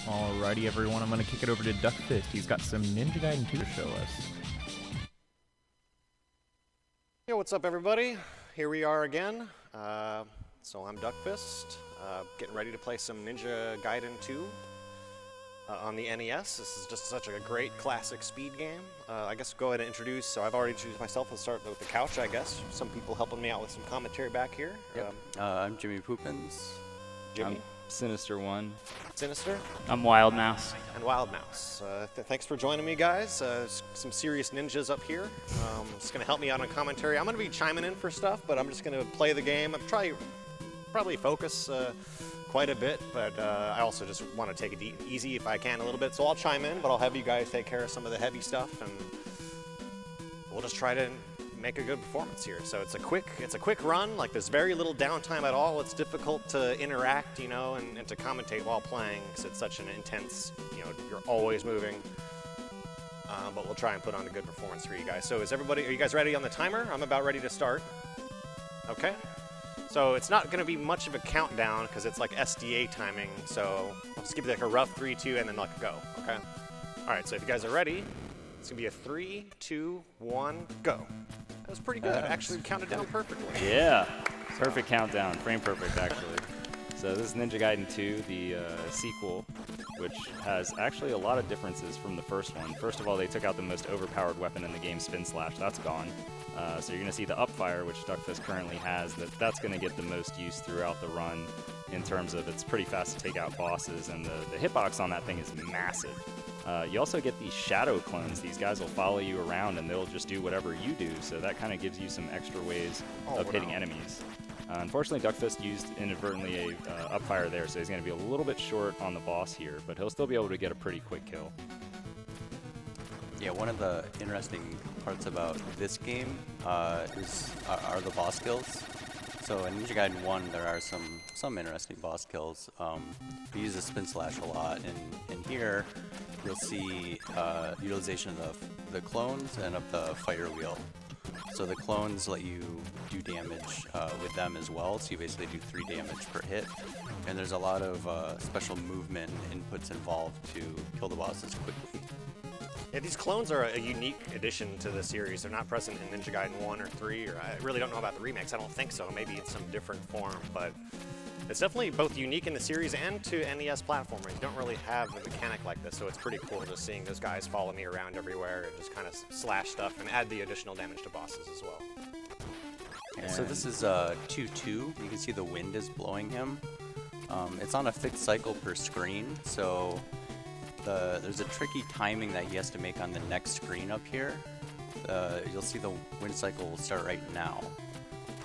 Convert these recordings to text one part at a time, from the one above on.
Alrighty, everyone, I'm going to kick it over to Duckfist. He's got some Ninja Gaiden 2 to show us. Yo, what's up, everybody? Here we are again. So I'm Duckfist, getting ready to play some Ninja Gaiden 2 on the NES. This is just such a great classic speed game. I guess go ahead and introduce. So I've already introduced myself. Let's start with the couch, I guess. Some people helping me out with some commentary back here. Yep. I'm Jimmy Poopins. Jimmy. I'm Sinister One. Sinister. I'm Wild Mouse. And Wild Mouse. Thanks for joining me, guys. Some serious ninjas up here. It's going to help me out on commentary. I'm going to be chiming in for stuff, but I'm just going to play the game. I'm probably focus quite a bit, but I also just want to take it easy if I can a little bit. So I'll chime in, but I'll have you guys take care of some of the heavy stuff, and we'll just try to make a good performance here. So it's a quick run. Like, there's very little downtime at all. It's difficult to interact, you know, and to commentate while playing because it's such an intense, you know, you're always moving. But we'll try and put on a good performance for you guys. So are you guys ready on the timer? I'm about ready to start. Okay. So it's not going to be much of a countdown because it's like SDA timing. So I'll just give you like a rough 3, 2, and then like go. Okay. All right. So if you guys are ready, it's going to be a 3, 2, 1, go. That was pretty good. Actually counted down perfectly. Yeah, perfect countdown, frame perfect actually. So this is Ninja Gaiden 2, the sequel, which has actually a lot of differences from the first one. First of all, they took out the most overpowered weapon in the game, Spin Slash. That's gone. So you're going to see the Upfire, which Duckfist currently has. That's going to get the most use throughout the run in terms of it's pretty fast to take out bosses, and the hitbox on that thing is massive. You also get these shadow clones. These guys will follow you around and they'll just do whatever you do, so that kind of gives you some extra ways of hitting enemies. Unfortunately, Duckfist used inadvertently a Upfire there, so he's going to be a little bit short on the boss here, but he'll still be able to get a pretty quick kill. Yeah, one of the interesting parts about this game are the boss kills. So in Ninja Gaiden 1, there are some interesting boss kills. We use the Spin Slash a lot, and here you'll see utilization of the clones and of the fire wheel. So the clones let you do damage with them as well, so you basically do 3 damage per hit. And there's a lot of special movement inputs involved to kill the bosses quickly. Yeah, these clones are a unique addition to the series. They're not present in Ninja Gaiden 1 or 3, or I really don't know about the remakes. I don't think so. Maybe it's some different form, but it's definitely both unique in the series and to NES platformers. You don't really have a mechanic like this, so it's pretty cool just seeing those guys follow me around everywhere and just kind of slash stuff and add the additional damage to bosses as well. And so this is 2-2. You can see the wind is blowing him. It's on a fixed cycle per screen, so there's a tricky timing that he has to make on the next screen up here. You'll see the wind cycle will start right now.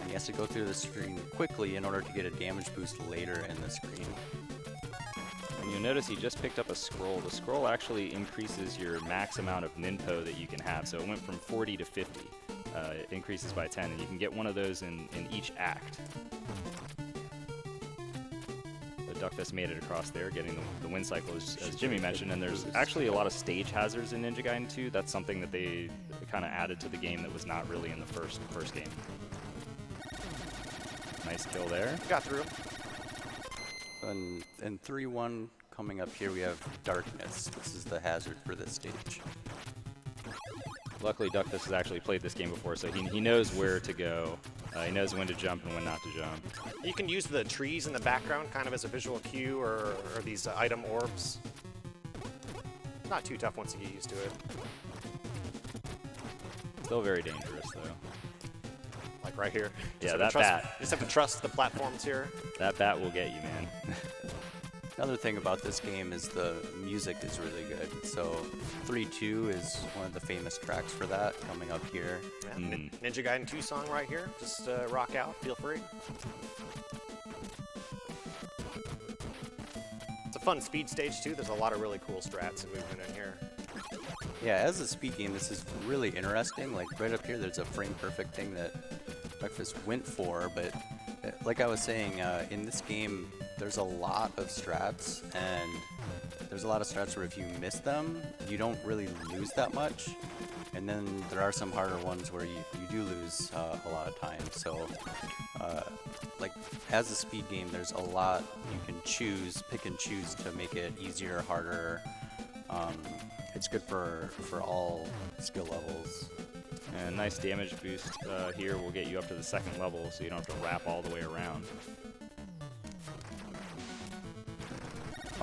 And he has to go through the screen quickly in order to get a damage boost later in the screen. And you'll notice he just picked up a scroll. The scroll actually increases your max amount of ninpo that you can have. So it went from 40 to 50. It increases by 10, and you can get one of those in each act. Duckfist made it across there, getting the wind cycle, as Jimmy mentioned, and there's actually a lot of stage hazards in Ninja Gaiden 2. That's something that they kind of added to the game that was not really in the first game. Nice kill there. Got through. And 3-1 coming up here, we have Darkness. This is the hazard for this stage. Luckily, Duckfist has actually played this game before, so he knows where to go. He knows when to jump and when not to jump. You can use the trees in the background kind of as a visual cue, or these item orbs. Not too tough once you get used to it. Still very dangerous, though. Like right here. Yeah, that bat. You just have to trust the platforms here. That bat will get you, man. Another thing about this game is the music is really good. So 3-2 is one of the famous tracks for that coming up here. Yeah, Ninja Gaiden 2 song right here. Just rock out, feel free. It's a fun speed stage too. There's a lot of really cool strats and movement in here. Yeah, as a speed game, this is really interesting. Like right up here, there's a frame perfect thing that Duckfist went for, but like I was saying, in this game, there's a lot of strats, and there's a lot of strats where if you miss them, you don't really lose that much. And then there are some harder ones where you do lose a lot of time. So, like, as a speed game, there's a lot you can pick and choose to make it easier, harder. It's good for all skill levels. And nice damage boost here will get you up to the 2nd level, so you don't have to wrap all the way around.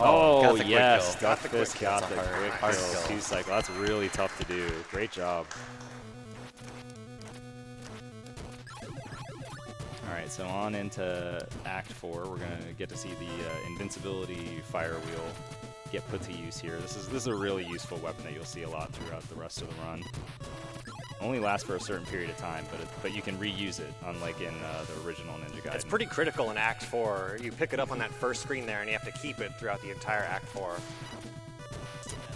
Oh, got the yes, quick kill. duckfist got the quick hard kill. kill. 2-cycle. That's really tough to do. Great job. All right, so on into Act 4. We're going to get to see the invincibility fire wheel get put to use here. This is a really useful weapon that you'll see a lot throughout the rest of the run. Only lasts for a certain period of time, but you can reuse it, unlike in the original Ninja Gaiden. It's pretty critical in Act 4. You pick it up on that first screen there, and you have to keep it throughout the entire Act 4.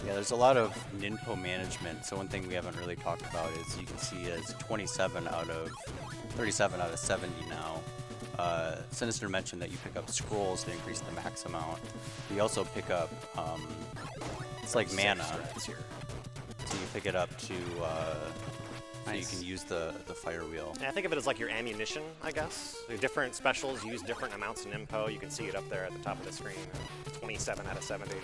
Yeah, there's a lot of ninpo management. So one thing we haven't really talked about is you can see it's 37 out of 70 now. Sinister mentioned that you pick up scrolls to increase the max amount. You also pick up, it's like mana. So you pick it up to, so you can use the fire wheel. Yeah, I think of it as like your ammunition, I guess. The different specials use different amounts of Nimpo. You can see it up there at the top of the screen. 27 out of 70.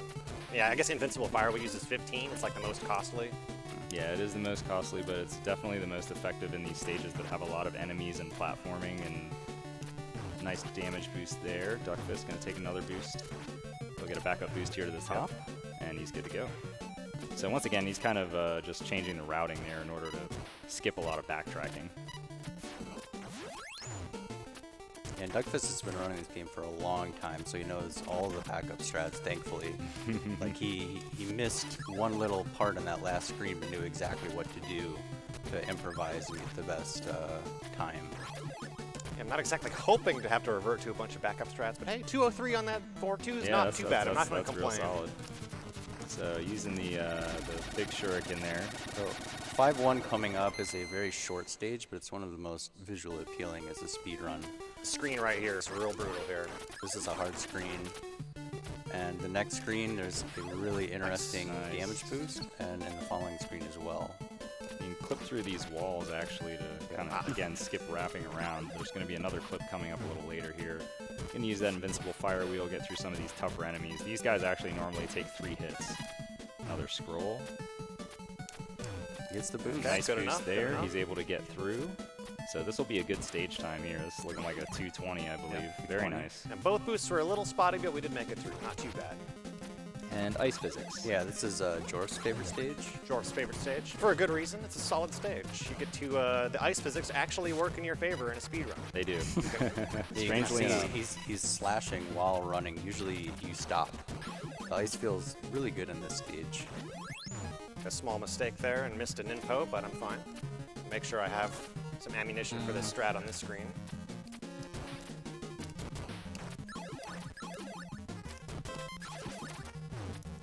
Yeah, I guess Invincible Fire we uses 15. It's like the most costly. Yeah, it is the most costly, but it's definitely the most effective in these stages that have a lot of enemies and platforming, and nice damage boost there. Duckfist going to take another boost. He'll get a backup boost here to the top, and he's good to go. So once again, he's kind of just changing the routing there in order to skip a lot of backtracking. And Duckfist has been running this game for a long time, so he knows all the backup strats, thankfully. Like, he missed one little part in that last screen, but knew exactly what to do to improvise and get the best time. I'm not exactly hoping to have to revert to a bunch of backup strats, but hey, 203 on that 4-2 is not too bad. I'm not going to complain. Real solid. So using the big shuriken there. So 5-1 coming up is a very short stage, but it's one of the most visually appealing as a speed run. The screen right here is real brutal here. This is a hard screen. And the next screen, there's a really interesting damage boost, and in the following screen as well. You can clip through these walls actually to kind of, again, skip wrapping around. There's going to be another clip coming up a little later here. You can use that invincible fire wheel, get through some of these tougher enemies. These guys actually normally take 3 hits. Another scroll. Gets the boost. Nice good boost enough, there. good enough. He's able to get through. So this will be a good stage time here. This is looking like a 220, I believe. Yep, Very 220. nice. And both boosts were a little spotty, but we did make it through. Not too bad. And ice physics. Yeah, this is Jor's favorite stage. Jor's favorite stage. For a good reason. It's a solid stage. You get to, the ice physics actually work in your favor in a speed run. They do. See, Strangely enough. he's slashing while running. Usually you stop. The ice feels really good in this stage. A small mistake there and missed an info, but I'm fine. Make sure I have some ammunition for this strat on this screen.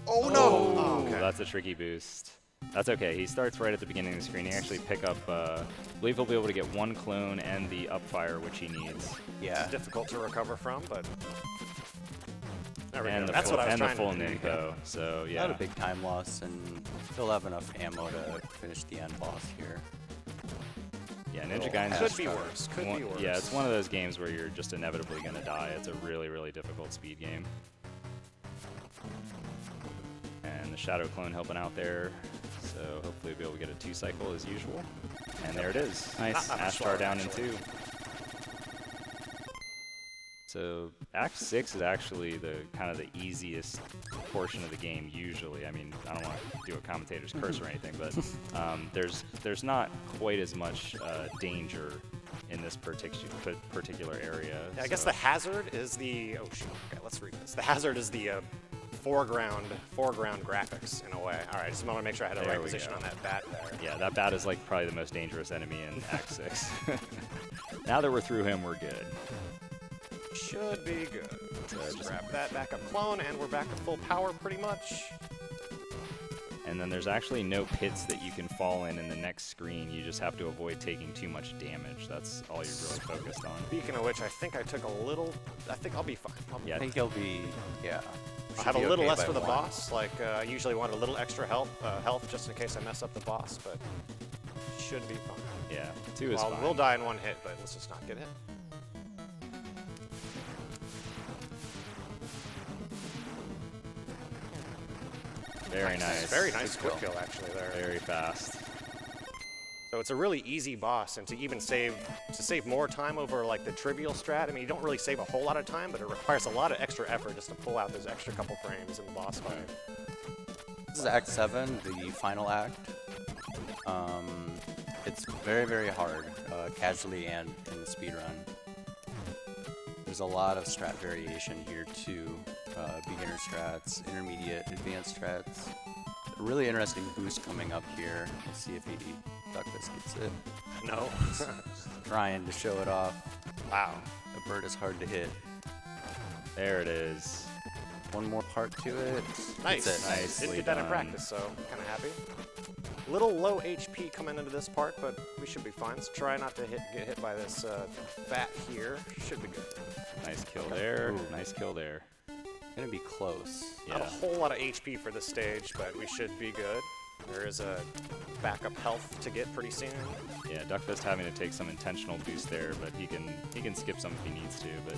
Oh no! Oh, okay. That's a tricky boost. That's okay. He starts right at the beginning of the screen. He actually pick up, I believe he'll be able to get 1 clone and the upfire, which he needs. Yeah. It's difficult to recover from, but there we And go. the That's full, what I was and the trying full to do. Nimpo. So yeah. Not a big time loss, and he'll have enough ammo to finish the end boss here. Yeah, Ninja Gaiden Could be worse. Could be worse. Yeah, it's one of those games where you're just inevitably going to die. It's a really, really difficult speed game. And the Shadow Clone helping out there. So hopefully we'll be able to get a 2-cycle as usual. And there it is. Nice. Ashtar down in 2. So Act 6 is actually the kind of the easiest portion of the game usually. I mean, I don't want to do a commentator's curse or anything, but there's not quite as much danger in this particular area. Yeah, I guess the hazard is the, oh shoot, okay, let's read this. The hazard is the foreground graphics in a way. All right, just want to make sure I had the There right we position go. on that bat there. Yeah, that bat is like probably the most dangerous enemy in Act 6. Now that we're through him, we're good. Should be good. Just grab that backup clone, and we're back to full power pretty much. And then there's actually no pits that you can fall in the next screen. You just have to avoid taking too much damage. That's all you're really focused on. Speaking of which, I think I took a little. I think I'll be fine. Yeah, I think he'll be, yeah. I have a little less for the boss. Like I usually want a little extra health just in case I mess up the boss, but should be fine. yeah, 2 is Well, fine. we'll die in one hit, but let's just not get hit. Very nice. Very nice quick kill actually there. Very fast. So it's a really easy boss, and to even save more time over like the trivial strat. I mean, you don't really save a whole lot of time, but it requires a lot of extra effort just to pull out those extra couple frames in the boss fight. This is Act 7, the final act. It's very, very hard, casually and in the speedrun. There's a lot of strat variation here too. Beginner strats, intermediate, advanced strats. A really interesting boost coming up here. Let's see if duckfist gets it. No. Trying to show it off. Wow. The bird is hard to hit. There it is. One more part to it. Nice. That's it. Nicely Didn't get that in done. practice, so kind of happy. Little low HP coming into this part, but we should be fine. Let's try not to get hit by this bat here. Should be good. Nice kill there. Ooh. Nice kill there. Gonna be close. Not a Yeah. whole lot of HP for this stage, but we should be good. There is a backup health to get pretty soon. Yeah, duckfist having to take some intentional boost there, but he can skip some if he needs to. But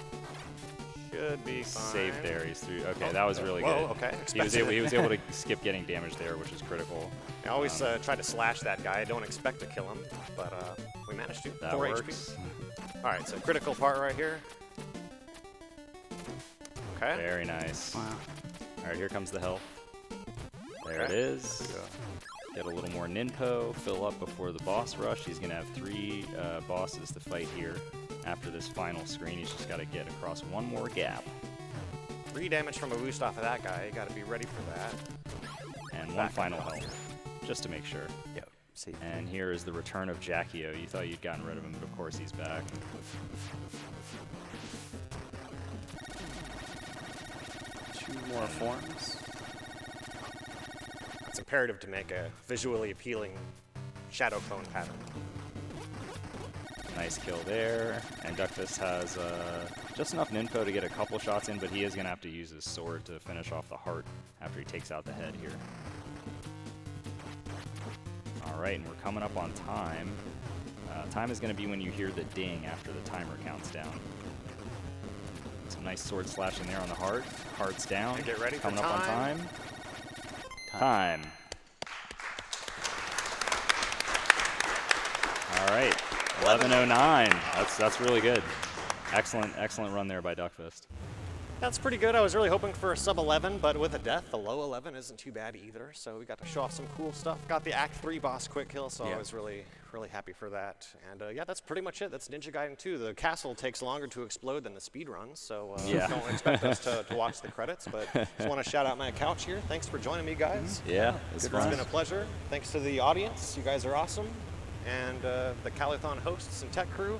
Should be fine. safe there. He's through. Okay, Oh, that was really whoa, good. okay. He was able to skip getting damage there, which is critical. I always try to slash that guy. I don't expect to kill him, but we managed to. That 4 works. HP. All right, so critical part right here. Okay. Very nice. Wow. All right, here comes the health. There it Okay. is. Get a little more ninpo, fill up before the boss rush. He's going to have 3 bosses to fight here. After this final screen, he's just got to get across one more gap. 3 damage from a boost off of that guy. You got to be ready for that. And one Back final up. health, just to make sure. Yep. See. And here is the return of Jackio. You thought you'd gotten rid of him, but of course he's back. 2 more forms. It's imperative to make a visually appealing shadow clone pattern. Nice kill there. And duckfist has just enough ninpo to get a couple shots in, but he is going to have to use his sword to finish off the heart after he takes out the head here. All right, and we're coming up on time. Time is going to be when you hear the ding after the timer counts down. Some nice sword slashing there on the heart. Heart's down. And get ready for coming up on time. Time. All right, 11:09. That's really good. Excellent run there by duckfist. That's pretty good. I was really hoping for a sub 11, but with a death, the low 11 isn't too bad either. So we got to show off some cool stuff. Got the Act 3 boss quick kill, so Yeah. I was really happy for that. And yeah, that's pretty much it. That's Ninja Gaiden 2. The castle takes longer to explode than the speed runs, so Yeah. don't expect us to watch the credits. But just want to shout out my couch here. Thanks for joining me, guys. Yeah, it's It's fun. been a pleasure. Thanks to the audience. You guys are awesome. And the Calithon hosts and tech crew.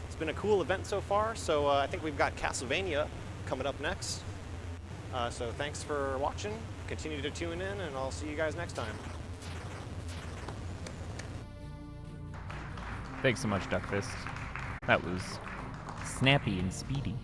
It's been a cool event so far. So I think we've got Castlevania coming up next. So thanks for watching. Continue to tune in, and I'll see you guys next time. Thanks so much, Duckfist. That was snappy and speedy.